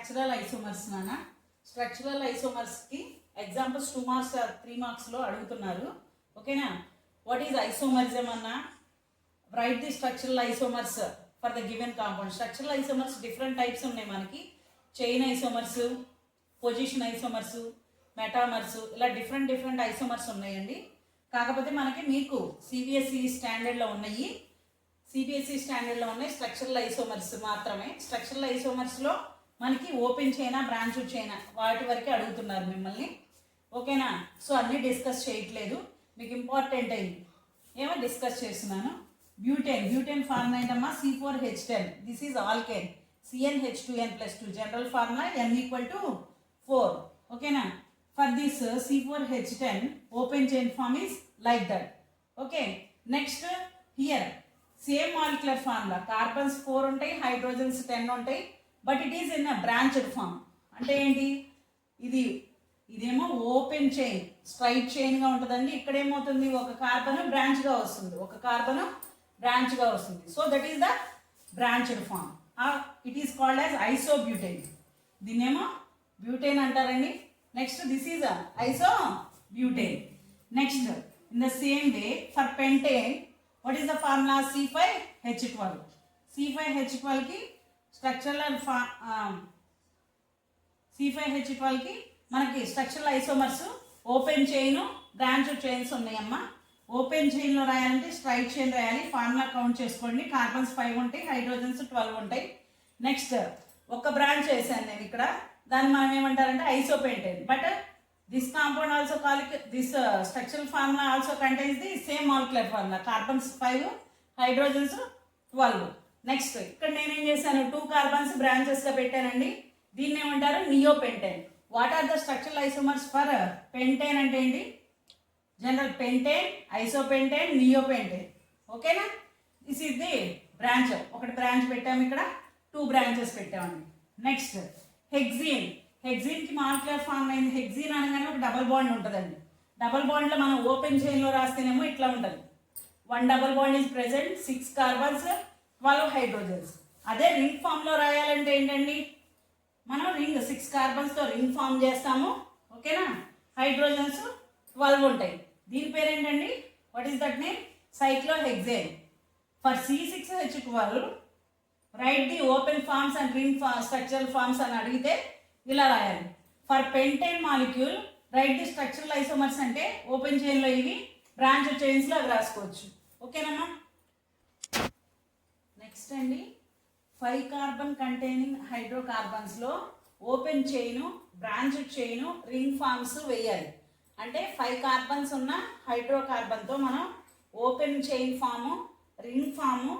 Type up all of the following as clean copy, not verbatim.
Structural isomers నాన్న. Structural ఐసోమర్స్కి examples 2 marks 3 మార్క్స్లో అడుగుతున్నారు. ఓకేనా? వాట్ ఈజ్ ఐసోమరిజం అన్న? Right the structural isomers for the given compound. Structural isomers different types ఉన్నాయి మనకి. Chain isomers, position isomers, మెటామర్స్, ఇలా different isomers ఉన్నాయండి. కాకపోతే మనకి మీకు సిబిఎస్ఈ స్టాండర్డ్లో ఉన్నాయి. సిబిఎస్ఈ స్టాండర్డ్లో ఉన్నాయి స్ట్రక్చరల్ ఐసోమర్స్ మాత్రమే. స్ట్రక్చరల్ ఐసోమర్స్లో మనకి ఓపెన్ చైనా, బ్రాంచ్ చైనా వాటి వరకే అడుగుతున్నారు మిమ్మల్ని. ఓకేనా? సో అన్నీ డిస్కస్ చేయట్లేదు, మీకు ఇంపార్టెంట్ అయింది ఏమో డిస్కస్ చేస్తున్నాను. బ్యూటేన్ ఫార్ములా ఏంటమ్మా? C4H10. This is alkane. CnH2n+2 general formula n=4. ఓకేనా? For this C4H10 open chain form is like that. Okay, next here same molecular formula. Carbons 4 ఉంటాయి, హైడ్రోజన్స్ 10 ఉంటాయి, but it is in a branched form. అంటే ఏంటి? ఇదేమో open chain, straight చైన్గా ఉంటుందండి. ఇక్కడ ఏమవుతుంది? ఒక కార్బన్ బ్రాంచ్గా వస్తుంది, ఒక కార్బన్ బ్రాంచ్గా వస్తుంది. So that is the branched form. It is called as isobutane. దీన్నేమో బ్యూటేన్ అంటారండి. Next this is isobutane. Next in the same way for pentane what is the formula? C5H12. C5H12 की structural C5H12 की మనకి structural isomers open chain, branch chains ఉన్నాయమ్మా. Open చైన్లో రాయాలంటే straight chain రాయాలి. Formula count చేసుకోండి. Carbons 5 ఉంటాయి, hydrogens 12 ఉంటాయి. Next ఒక బ్రాంచ్ వేసాను నేను ఇక్కడ, దాన్ని మనం ఏమంటారంటే isopentane. But this compound also this structural formula also contains the same molecular formula. Carbons 5, hydrogens 12. Next ఇక్కడ నేనేం చేశాను? 2 కార్బన్స్ బ్రాంచెస్గా పెట్టానండి. దీన్ని ఏమంటారు? Neopentane. What are the structural isomers for pentane అంటే ఏంటి? General pentane, isopentane, neopentane. ఓకేనా? This is the branch. ఒకటి బ్రాంచ్ పెట్టాము, ఇక్కడ 2 బ్రాంచెస్ పెట్టామండి. Next hexene. హెక్సీన్కి మాలిక్యులర్ ఫార్మ్ అయింది. హెక్సీన్ అనగానే ఒక డబల్ బాండ్ ఉంటుందండి. డబల్ బాండ్లో మనం ఓపెన్ చైన్లో రాస్తేనేమో ఇట్లా ఉంటుంది. 1 double bond is present, 6 carbons, 12 hydrogens. అదే రింగ్ ఫామ్లో రాయాలంటే ఏంటండి? మనం 6 కార్బన్స్తో రింగ్ ఫామ్ చేస్తాము. ఓకేనా? హైడ్రోజన్స్ 12 ఉంటాయి. దీని పేరు ఏంటండి? What is that name? Cyclohexane. For C6H12 right the open forms and ring structural forms అని అడిగితే ఇలా రాయాలి. For pentane molecule right the structural isomers అంటే ఓపెన్ చైన్లో ఇవి, బ్రాంచ్ చైన్స్లో అవి రాసుకోవచ్చు. ఓకేనమ్మా? నెక్స్ట్ అండి 5 కార్బన్ కంటైనింగ్ హైడ్రోకార్బన్స్లో open chain, branch chain, ring forms వేయాలి. అంటే 5 కార్బన్స్ ఉన్న హైడ్రోకార్బన్తో మనం open chain form, ring form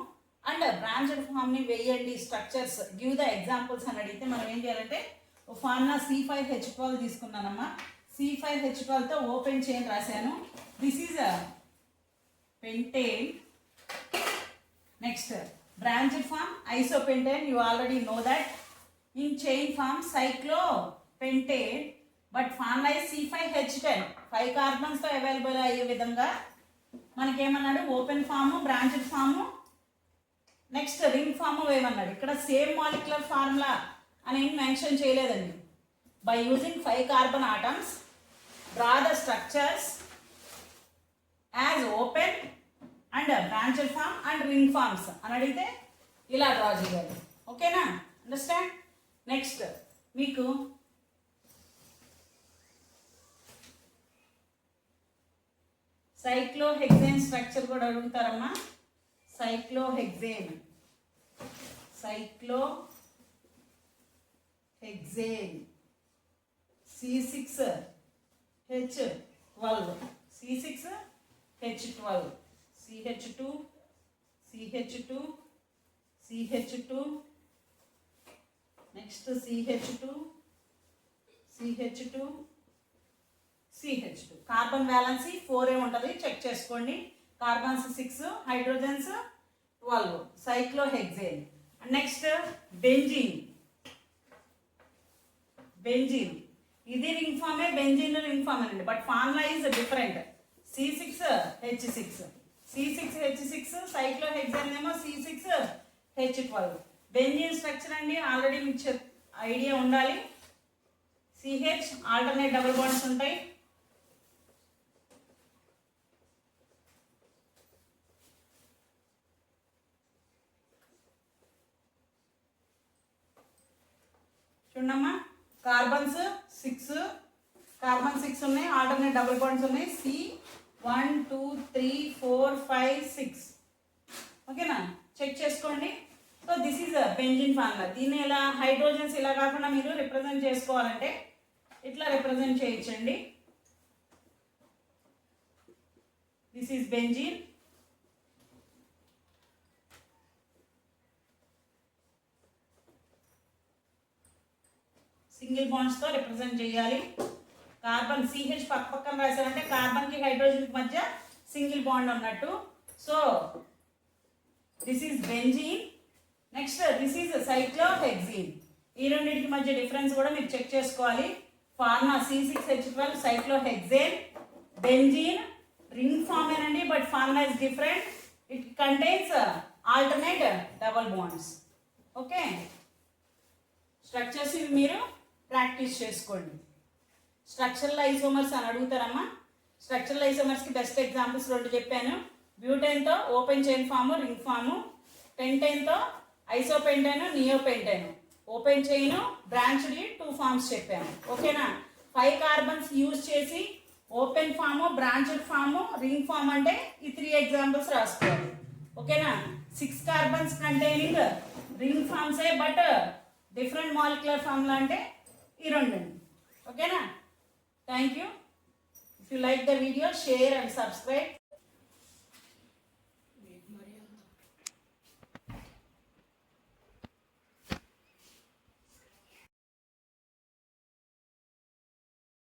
and branched ఫామ్ని వేయండి. స్ట్రక్చర్స్ గివ్ ద ఎగ్జాంపుల్స్ అని అడిగితే మనం ఏం చేయాలంటే ఫార్ములా C5H12 తీసుకున్నానమ్మా. C5H12తో ఓపెన్ చైన్ రాశాను. This is pentane. Next branched form isopentane, you already know that. In chain form cyclopentane, but formula C5H10. 5 కార్బన్స్తో అవైలబుల్ అయ్యే విధంగా మనకేమన్నాడు? Open form, branched form, next ring form వేయమన్నాడు. ఇక్కడ సేమ్ మాలిక్యులర్ ఫార్ములా అని ఏం mention చేయలేదండి. By using 5 carbon atoms draw the structures as open and branched form and ring forms అని అడిగితే ఇలా డ్రా చేయాలి. ఓకేనా? అండర్స్టాండ్? నెక్స్ట్ మీకు సైక్లోహెక్సేన్ స్ట్రక్చర్ కూడా అడుగుతారమ్మా. Cyclohexane C6H12, C6H12, CH2, next CH2. Carbon valency 4 ఉంటుంది, చెక్ చేసుకోండి. Carbons 6, hydrogens 12. Cyclohexane. Next benzene. ఇది రింగ్ ఫామే, బెంజీన్ రింగ్ ఫామ్ అండి. But formula is different. C6H6, cyclohexane ఏమో C6H12. బెంజీన్ స్ట్రక్చర్ అండి ఆల్రెడీ మీకు ఐడియా ఉండాలి. సిహెచ్ ఆల్టర్నేట్ డబుల్ బాండ్స్ ఉంటాయి. చూడమ్మా, కార్బన్స్ 6 ఉన్నాయి, ఆల్టర్నేట్ డబుల్ బాండ్స్ ఉన్నాయి. సి 1 2 3 4 5 6. ఓకేనా, చెక్ చేసుకోండి. So this is benzene formula. దీన్ని ఇలా హైడ్రోజన్స్ ఇలా కాకుండా మీరు రిప్రజెంట్ చేసుకోవాలంటే ఇట్లా రిప్రజెంట్ చేయించండి. This is benzene. సింగిల్ బాండ్స్తో రిప్రజెంట్ చేయాలి. కార్బన్ సిహెచ్ పక్కన రాశారంటే కార్బన్కి హైడ్రోజన్కి మధ్య సింగిల్ బాండ్ ఉన్నట్టు. So this is benzene. Next this is cyclohexene. ఈ రెండింటికి మధ్య డిఫరెన్స్ కూడా మీరు చెక్ చేసుకోవాలి. Formula C6H12 cyclohexane. Benzene ring form ఏనండి, but formula is different. It contains alternate double bonds. Okay, structures ఇవి మీరు ప్రాక్టీస్ చేసుకోండి. స్ట్రక్చరల్ ఐసోమర్స్ అని అడుగుతారమ్మా. స్ట్రక్చరల్ ఐసోమర్స్కి బెస్ట్ ఎగ్జాంపుల్స్ 2 చెప్పాను. బ్యూటైన్తో open chain form, ring form. పెంటైన్తో isopentane, neopentane. Open chain, branched 2 forms చెప్పాను. ఓకేనా, 5 కార్బన్స్ యూజ్ చేసి open form, branched form, ring form అంటే ఈ 3 ఎగ్జాంపుల్స్ రాసుకోవాలి. ఓకేనా, 6 కార్బన్స్ కంటైనింగ్ రింగ్ ఫామ్సే, బట్ డిఫరెంట్ మాలిక్యులర్ ఫార్ములా అంటే ఈ 2. ఓకేనా, thank you. If you like the video, share and subscribe.